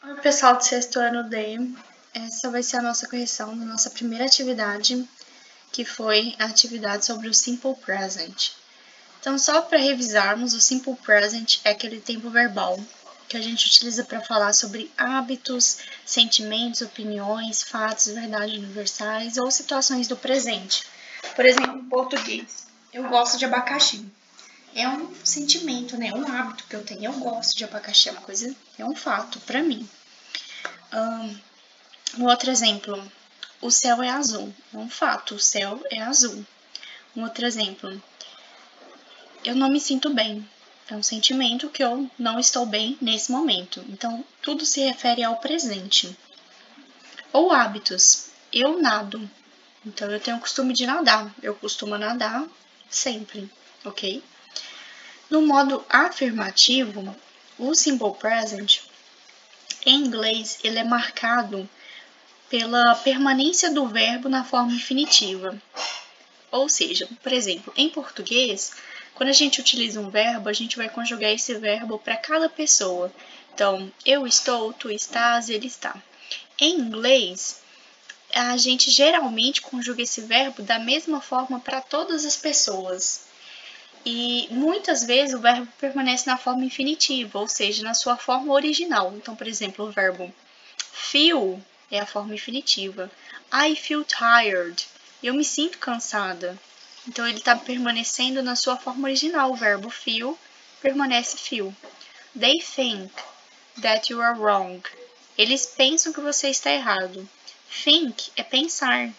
Oi, pessoal do sexto ano D. Essa vai ser a nossa correção da nossa primeira atividade, que foi a atividade sobre o Simple Present. Então, só para revisarmos, o Simple Present é aquele tempo verbal que a gente utiliza para falar sobre hábitos, sentimentos, opiniões, fatos, verdades universais ou situações do presente. Por exemplo, em português, eu gosto de abacaxi. É um sentimento, né? Um hábito que eu tenho. Eu gosto de abacaxi, é uma coisa, é um fato para mim. Um outro exemplo, o céu é azul. É um fato, o céu é azul. Um outro exemplo, eu não me sinto bem. É um sentimento que eu não estou bem nesse momento. Então, tudo se refere ao presente. Ou hábitos, eu nado. Então, eu tenho o costume de nadar. Eu costumo nadar sempre, ok? No modo afirmativo, o simple present, em inglês, ele é marcado pela permanência do verbo na forma infinitiva. Ou seja, por exemplo, em português, quando a gente utiliza um verbo, a gente vai conjugar esse verbo para cada pessoa. Então, eu estou, tu estás, ele está. Em inglês, a gente geralmente conjuga esse verbo da mesma forma para todas as pessoas. E muitas vezes o verbo permanece na forma infinitiva, ou seja, na sua forma original. Então, por exemplo, o verbo feel é a forma infinitiva. I feel tired. Eu me sinto cansada. Então, ele está permanecendo na sua forma original. O verbo feel permanece feel. They think that you are wrong. Eles pensam que você está errado. Think é pensar.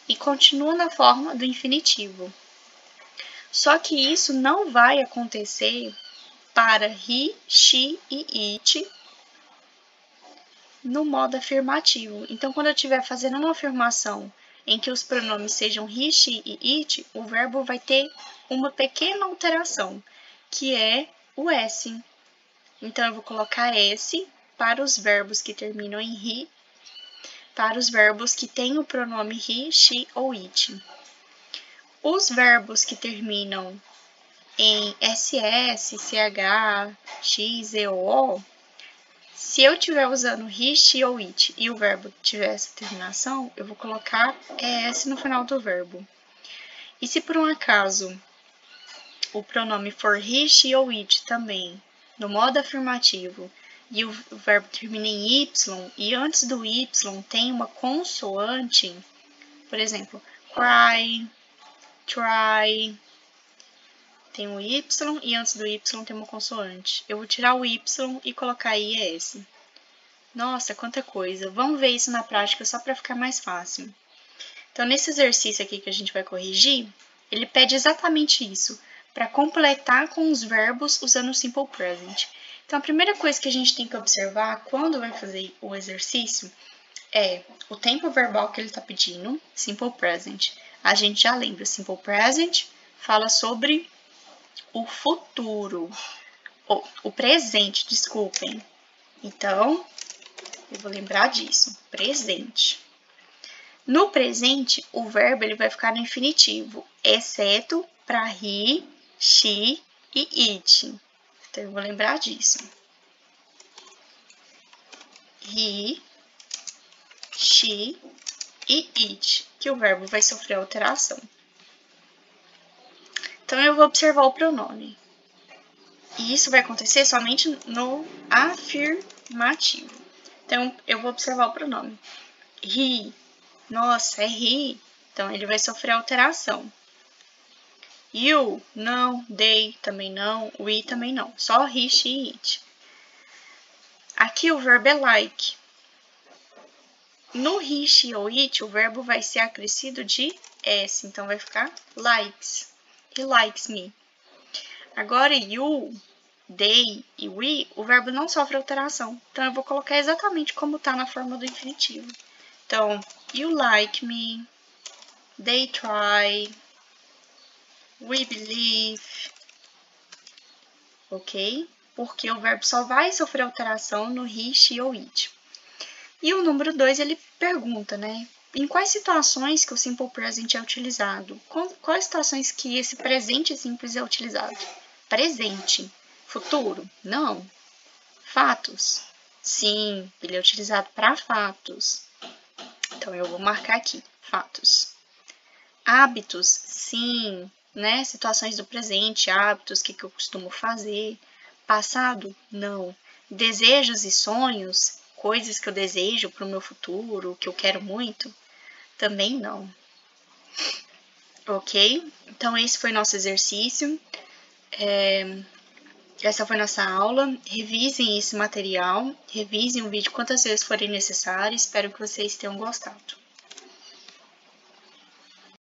E continua na forma do infinitivo. Só que isso não vai acontecer para he, she e it no modo afirmativo. Então, quando eu estiver fazendo uma afirmação em que os pronomes sejam he, she e it, o verbo vai ter uma pequena alteração, que é o S. Então, eu vou colocar S para os verbos que terminam em he, para os verbos que têm o pronome he, she ou it. Os verbos que terminam em SS, CH, X, E ou O, se eu estiver usando he, she ou it e o verbo tiver essa terminação, eu vou colocar ES no final do verbo. E se por um acaso o pronome for he, she ou it também, no modo afirmativo, e o verbo termina em Y, e antes do Y tem uma consoante, por exemplo, cry, try, tem um Y e antes do Y tem uma consoante. Eu vou tirar o Y e colocar IES. Nossa, quanta coisa. Vamos ver isso na prática só para ficar mais fácil. Então, nesse exercício aqui que a gente vai corrigir, ele pede exatamente isso, para completar com os verbos usando o Simple Present. Então, a primeira coisa que a gente tem que observar quando vai fazer o exercício é o tempo verbal que ele está pedindo, Simple Present. A gente já lembra, Simple Present fala sobre o futuro, o presente, desculpem. Então, eu vou lembrar disso, presente. No presente, o verbo ele vai ficar no infinitivo, exceto para he, she e it. Então, eu vou lembrar disso. He, she e it, que o verbo vai sofrer alteração. Então, eu vou observar o pronome. E isso vai acontecer somente no afirmativo. Então, eu vou observar o pronome. He. Nossa, é he. Então, ele vai sofrer alteração. You, não. They, também não. We, também não. Só he, she e it. Aqui o verbo é like. No he, she ou it, o verbo vai ser acrescido de S. Então, vai ficar likes. He likes me. Agora, you, they e we, o verbo não sofre alteração. Então, eu vou colocar exatamente como está na forma do infinitivo. Então, you like me, they try, we believe, ok? Porque o verbo só vai sofrer alteração no he, she ou it. E o número 2, ele pergunta, né? Em quais situações que o Simple Present é utilizado? Quais situações que esse presente simples é utilizado? Presente. Futuro? Não. Fatos? Sim, ele é utilizado para fatos. Então, eu vou marcar aqui, fatos. Hábitos, sim, né? Situações do presente, hábitos, o que eu costumo fazer. Passado, não. Desejos e sonhos, coisas que eu desejo para o meu futuro, que eu quero muito, também não. Ok? Então, esse foi nosso exercício. Essa foi nossa aula. Revisem esse material, revisem o vídeo quantas vezes forem necessárias. Espero que vocês tenham gostado.